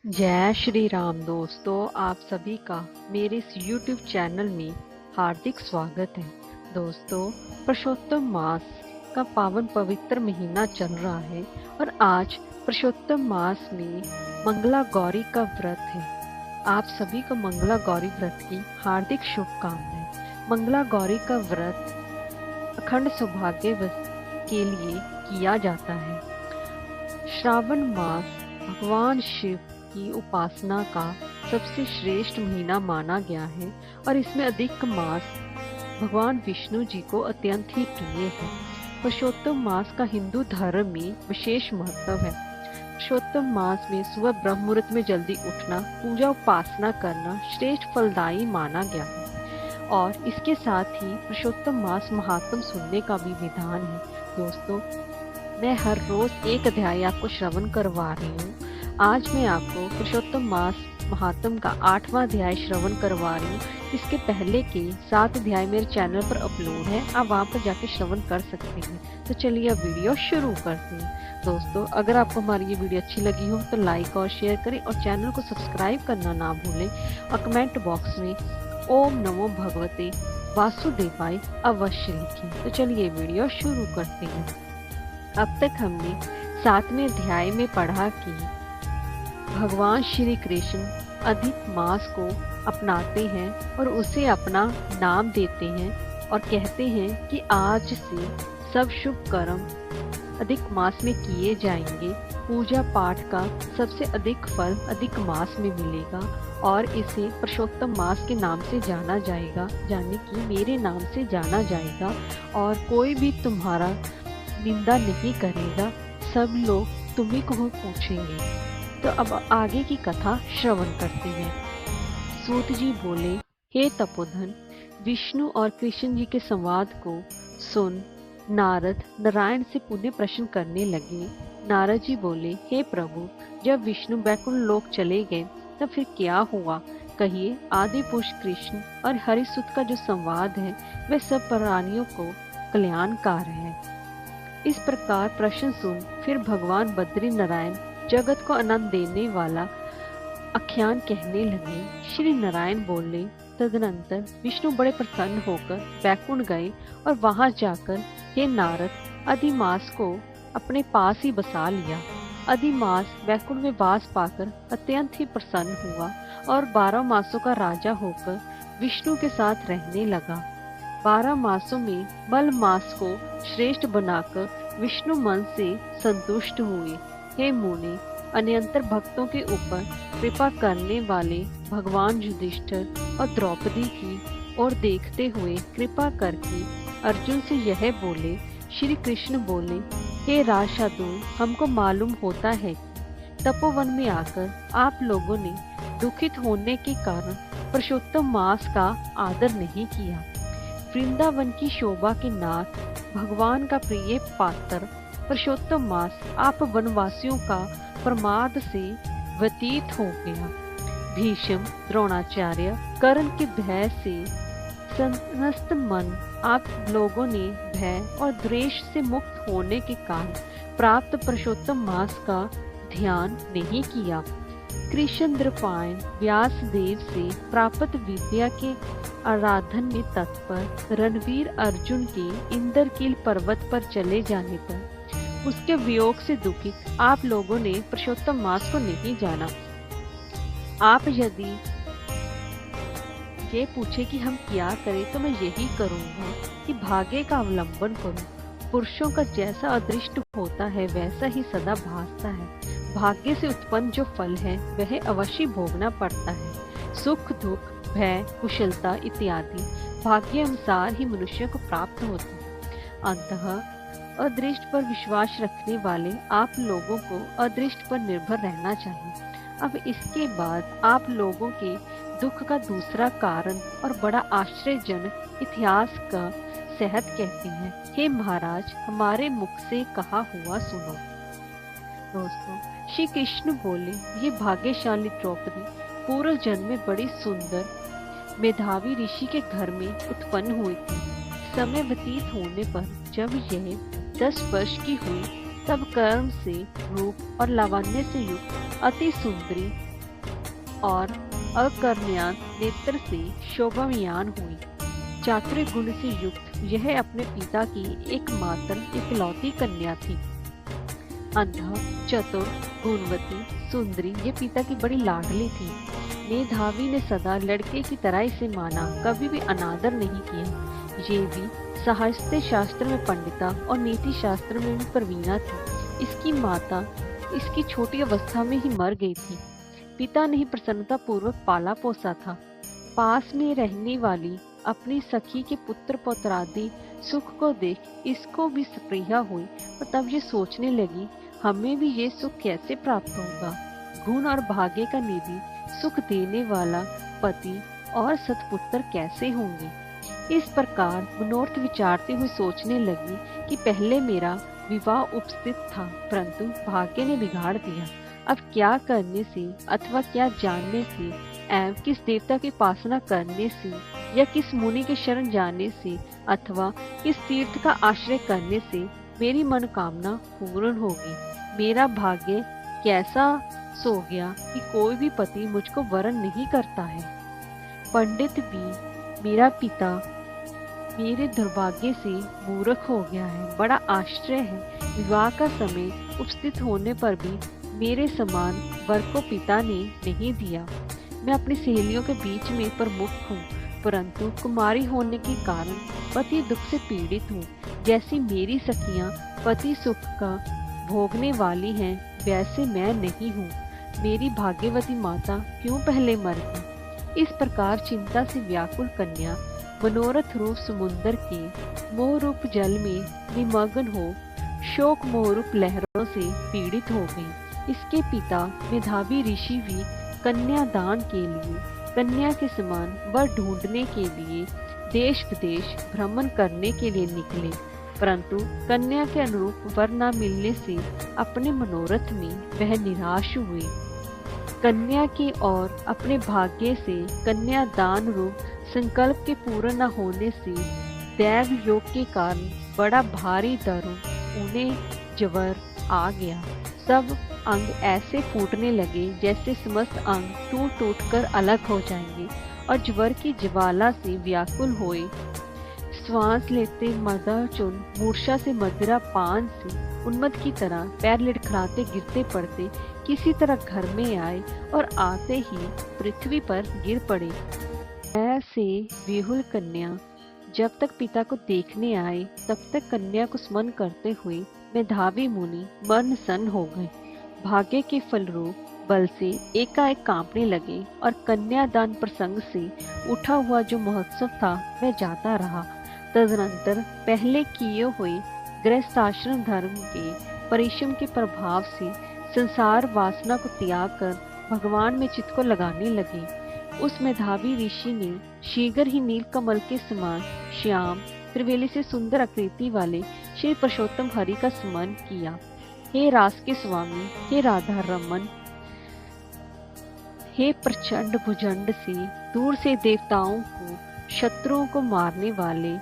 जय श्री राम दोस्तों, आप सभी का मेरे इस YouTube चैनल में हार्दिक स्वागत है। दोस्तों, पुरुषोत्तम मास का पावन पवित्र महीना चल रहा है और आज पुरुषोत्तम मास में मंगला गौरी का व्रत है। आप सभी को मंगला गौरी व्रत की हार्दिक शुभकामनाएं। मंगला गौरी का व्रत अखंड सौभाग्य के लिए किया जाता है। श्रावण मास भगवान शिव की उपासना का सबसे श्रेष्ठ महीना माना गया है और इसमें अधिक मास भगवान विष्णु जी को अत्यंत ही प्रिय है। पुरुषोत्तम मास का हिंदू धर्म में विशेष महत्व है। पुरुषोत्तम मास में सुबह ब्रह्म मुहूर्त में जल्दी उठना, पूजा उपासना करना श्रेष्ठ फलदायी माना गया है और इसके साथ ही पुरुषोत्तम मास महात्म सुनने का भी विधान है। दोस्तों, मैं हर रोज एक अध्याय आपको श्रवण करवा रही हूँ। आज मैं आपको पुरुषोत्तम मास महात्म का 8वां अध्याय श्रवण करवा रही हूँ। इसके पहले के 7 अध्याय मेरे चैनल पर अपलोड है, आप वहाँ पर जाके श्रवण कर सकते हैं। तो चलिए अब वीडियो शुरू करते हैं। दोस्तों, अगर आपको हमारी ये वीडियो अच्छी लगी हो तो लाइक और शेयर करें और चैनल को सब्सक्राइब करना ना भूलें और कमेंट बॉक्स में ओम नमो भगवते वासुदेवाय अवश्य लिखें। तो चलिए वीडियो शुरू करते हैं। अब तक हमने 7वें अध्याय में पढ़ा कि भगवान श्री कृष्ण अधिक मास को अपनाते हैं और उसे अपना नाम देते हैं और कहते हैं कि आज से सब शुभ कर्म अधिक मास में किए जाएंगे। पूजा पाठ का सबसे अधिक फल अधिक मास में मिलेगा और इसे पुरुषोत्तम मास के नाम से जाना जाएगा, यानी कि मेरे नाम से जाना जाएगा और कोई भी तुम्हारा निंदा नहीं करेगा, सब लोग तुम्ही को पूछेंगे। तो अब आगे की कथा श्रवण करते हैं। सूत जी बोले, हे तपोधन, विष्णु और कृष्ण जी के संवाद को सुन नारद नारायण से पुनः प्रश्न करने लगे। नारद जी बोले, हे प्रभु, जब विष्णु वैकुंठ लोक चले गए तब फिर क्या हुआ? कहिए। आदि पुरुष कृष्ण और हरिसुत का जो संवाद है वह सब प्राणियों को कल्याणकार है। इस प्रकार प्रश्न सुन फिर भगवान बद्री नारायण जगत को आनंद देने वाला आख्यान कहने लगे। श्री नारायण बोले, तदनंतर विष्णु बड़े प्रसन्न होकर वैकुंठ गए और वहां जाकर हे नारद, अधिमास को अपने पास ही बसा लिया। अधिमास वैकुंठ में वास पाकर अत्यंत ही प्रसन्न हुआ और 12 मासों का राजा होकर विष्णु के साथ रहने लगा। 12 मासों में बल मास को श्रेष्ठ बनाकर विष्णु मन से संतुष्ट हुए। हे मुनि, अनंतर भक्तों के ऊपर कृपा करने वाले भगवान युधिष्ठिर और द्रौपदी की ओर देखते हुए कृपा करके अर्जुन से यह बोले। श्री कृष्ण बोले, हे राजशार्दूल, हमको मालूम होता है कि तपोवन में आकर आप लोगों ने दुखित होने के कारण पुरुषोत्तम मास का आदर नहीं किया। वृंदावन की शोभा के नाथ भगवान का प्रिय पात्र पुरुषोत्तम मास आप वनवासियों का प्रमाद से व्यतीत हो गया। भीष्म, द्रोणाचार्य, कर्ण के भय से संस्त मन आप लोगों ने भय और द्वेष से मुक्त होने के कारण प्राप्त पुरुषोत्तम मास का ध्यान नहीं किया। कृष्ण द्रपायन व्यासदेव से प्राप्त विद्या के आराधन में तत्पर रणवीर अर्जुन के इंद्रकील पर्वत पर चले जाने पर उसके वियोग से दुखित आप लोगों ने पुरुषोत्तम मास को नहीं जाना। आप यदि ये पूछे कि हम क्या करें तो मैं यही करूंगा कि भाग्य का अवलंबन करूं। पुरुषों का जैसा अदृष्ट होता है वैसा ही सदा भासता है। भाग्य से उत्पन्न जो फल है वह अवश्य भोगना पड़ता है। सुख, दुख, भय, कुशलता इत्यादि भाग्य अनुसार ही मनुष्य को प्राप्त होते हैं। अतः अदृष्ट पर विश्वास रखने वाले आप लोगों को अदृष्ट पर निर्भर रहना चाहिए। अब इसके बाद आप लोगों के दुख का दूसरा कारण और बड़ा आश्चर्यजनक इतिहास का सहत कहते हैं। हे महाराज, हमारे मुख से कहा हुआ सुनो। दोस्तों, श्री कृष्ण बोले, ये भाग्यशाली द्रौपदी पूर्व जन्म में बड़ी सुंदर मेधावी ऋषि के घर में उत्पन्न हुई थी। समय व्यतीत होने पर जब यह 10 वर्ष की हुई तब कर्म से रूप और लावण्य से युक्त अति सुंदरी और अकर्णयान नेत्र से शोभायमान हुई। चातुर्य गुण से युक्त यह अपने पिता की एकमात्र इकलौती कन्या थी। अंधा, चतुर, गुणवती, सुंदरी ये पिता की बड़ी लाडली थी। मेधावी ने सदा लड़के की तरह इसे माना, कभी भी अनादर नहीं किया। ये भी साहित्य शास्त्र में पंडिता और नीति शास्त्र में भी प्रवीणा थी। इसकी माता इसकी छोटी अवस्था में ही मर गई थी। पिता ने ही प्रसन्नता पूर्वक पाला पोसा था। पास में रहने वाली अपनी सखी के पुत्र पौत्रादि सुख को देख इसको भी स्पृहा हुई और तब ये सोचने लगी, हमें भी ये सुख कैसे प्राप्त होगा। गुण और भाग्य का निधि सुख देने वाला पति और सत्पुत्र कैसे होंगे। इस प्रकार मनोरथ विचारते हुए सोचने लगी कि पहले मेरा विवाह उपस्थित था, परंतु भाग्य ने बिगाड़ दिया। अब क्या करने से अथवा क्या जानने से एवं किस देवता की उपासना करने से या किस मुनि के शरण जाने से अथवा किस तीर्थ का आश्रय करने से मेरी मनोकामना पूर्ण होगी। मेरा भाग्य कैसा सो गया कि कोई भी पति मुझको वरण नहीं करता है। पंडित भी मेरा पिता मेरे दुर्भाग्य से मूर्ख हो गया है। बड़ा आश्चर्य है, विवाह का समय उपस्थित होने पर भी मेरे समान वर को पिता ने नहीं दिया। मैं अपनी सहेलियों के बीच में प्रमुख हूँ, परंतु कुमारी होने के कारण पति दुख से पीड़ित हूँ। जैसी मेरी सखियाँ पति सुख का भोगने वाली हैं, वैसे मैं नहीं हूँ। मेरी भाग्यवती माता क्यों पहले मर गई। इस प्रकार चिंता से व्याकुल कन्या मनोरथ रूप समुद्र के मोह रूप जल में निमग्न हो शोक मोह रूप लहरों से पीड़ित हो गई। इसके पिता मेधावी ऋषि भी कन्या दान के लिए कन्या के समान वर ढूंढने के लिए देश विदेश भ्रमण करने के लिए निकले, परंतु कन्या के अनुरूप वर न मिलने से अपने मनोरथ में वह निराश हुए। कन्या की और अपने भाग्य से कन्या दान रूप संकल्प के पूर्ण न होने से दैव योग के कारण बड़ा भारी दरुण उन्हें ज्वर आ गया। सब अंग ऐसे फूटने लगे जैसे समस्त अंग टूट टूट कर अलग हो जाएंगे और ज्वर की ज्वाला से व्याकुल हुए। श्वास लेते मदाचुन मूर्छा से मदिरा पान से उन्मत्त की तरह पैर लड़खड़ाते गिरते पड़ते किसी तरह घर में आए और आते ही पृथ्वी पर गिर पड़े। ऐसे विहुल कन्या जब तक पिता को देखने आए तब तक कन्या को स्मरण करते हुए मेधावी मुनि मन सन हो गए। भाग्य के फलरूप बल से एकाएक कांपने लगे और कन्यादान प्रसंग से उठा हुआ जो महोत्सव था वह जाता रहा। तदनंतर पहले किए हुए गृहस्थाश्रम धर्म के परिश्रम के प्रभाव से संसार वासना को त्याग कर भगवान में चित्त को लगाने लगे। उस मेधावी ऋषि ने शीघ्र ही नील कमल के समान श्याम त्रिवेली से सुंदर आकृति वाले श्री पुरुषोत्तम हरि का स्मरण किया। हे रास के स्वामी, हे राधा रमन, हे प्रचंड भुजंड से दूर से देवताओं को शत्रुओं को मारने वाले,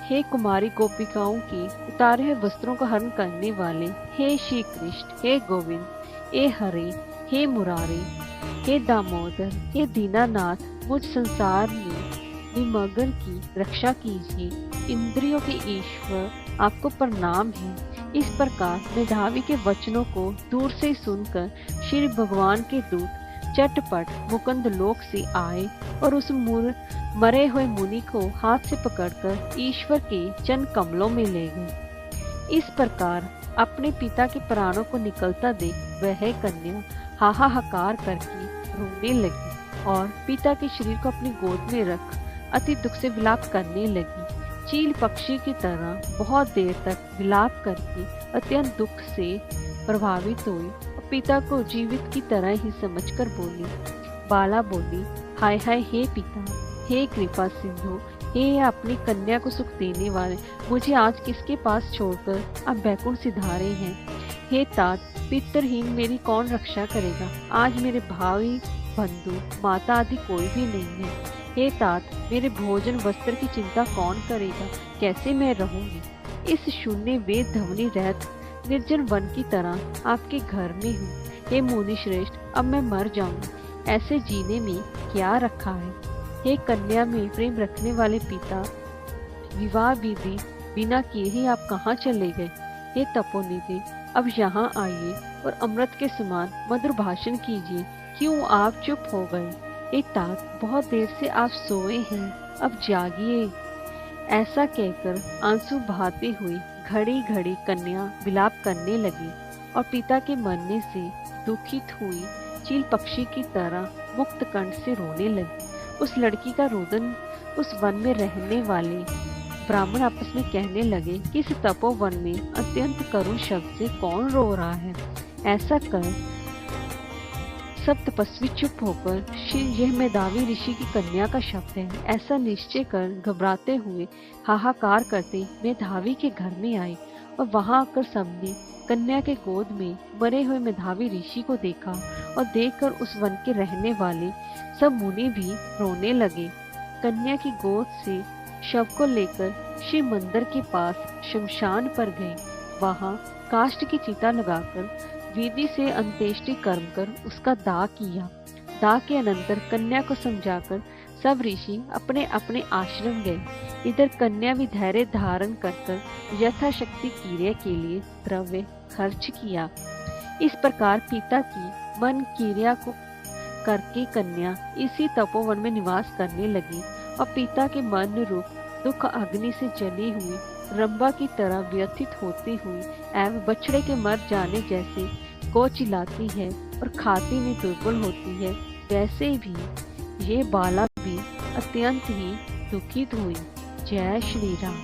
हे कुमारी गोपिकाओं के उतारे हुए वस्त्रों का हरण करने वाले, हे श्री कृष्ण, हे गोविंद, हे हरे, हे मुरारे, हे दामोदर, हे दीनानाथ, मुझ संसार में निमग्न की रक्षा कीजिए। इंद्रियों के ईश्वर आपको प्रणाम है। इस प्रकार मेधावी के वचनों को दूर से सुनकर श्री भगवान के दूत चटपट मुकुंद लोक से आए और उस मरे हुए मुनि को हाथ से पकड़कर ईश्वर के चरण कमलों में ले गए। इस प्रकार अपने पिता के प्राणों को निकलता देख वह कन्या हाहाकार करके रोने लगी और पिता के शरीर को अपनी गोद में रख अति दुख से विलाप करने लगी। चील पक्षी की तरह बहुत देर तक विलाप करके अत्यंत दुख से प्रभावित हुई और पिता को जीवित की तरह ही समझकर बोली। बाला बोली, हाय हाय हे पिता, हे कृपा सिंधु, हे अपनी कन्या को सुख देने वाले, मुझे आज किसके पास छोड़कर आप बैकुंठ सिधारे हैं। हे तात, पितरहीन मेरी कौन रक्षा करेगा। आज मेरे भाई बंधु माता आदि कोई भी नहीं है। हे तात, मेरे भोजन वस्त्र की चिंता कौन करेगा, कैसे मैं रहूंगी। इस शून्य वेद ध्वनि रहत निर्जन वन की तरह आपके घर में हूँ। हे मुनि श्रेष्ठ, अब मैं मर जाऊंगी। ऐसे जीने में क्या रखा है। हे कन्या में प्रेम रखने वाले पिता, विवाह विधि बिना किए ही आप कहाँ चले गए। हे तपोनिधि, अब यहाँ आइए और अमृत के समान मधुर भाषण कीजिए। क्यों आप चुप हो गए। हे तात, बहुत देर से आप सोए हैं, अब जागिए। ऐसा कहकर आंसू बहाती हुई घड़ी घड़ी कन्या विलाप करने लगी और पिता के मरने से दुखित हुई चील पक्षी की तरह मुक्त कंठ से रोने लगी। उस लड़की का रोदन उस वन में रहने वाले ब्राह्मण आपस में कहने लगे कि इस तपोवन में अत्यंत करुण शब्द से कौन रो रहा है। ऐसा कर सब तपस्वी चुप होकर यह मेधावी ऋषि की कन्या का शब्द है ऐसा निश्चय कर घबराते हुए हाहाकार करते मेधावी के घर में आए और वहां आकर सबने कन्या के गोद में मरे हुए मेधावी ऋषि को देखा और देखकर उस वन के रहने वाले सब मुनि भी रोने लगे। कन्या की गोद से शव को लेकर शिव मंदिर के पास शमशान पर गए। वहां काष्ठ की चिता लगाकर विधि से अंत्येष्टि कर्म कर उसका दाह किया। दाह के अनंतर कन्या को समझाकर सब ऋषि अपने अपने आश्रम गए। इधर कन्या भी धैर्य धारण कर यथाशक्ति क्रिया के लिए द्रव्य खर्च किया। इस प्रकार पिता की मन क्रिया को करके कन्या इसी तपोवन में निवास करने लगी और पिता के मन रूप दुख अग्नि से जली हुई रंभा की तरह व्यथित होती हुई एवं बछड़े के मर जाने जैसे गौ चिल्लाती है और खाती में दुर्बल होती है, वैसे भी ये बाला भी अत्यंत ही दुखित हुई। जय श्री राम।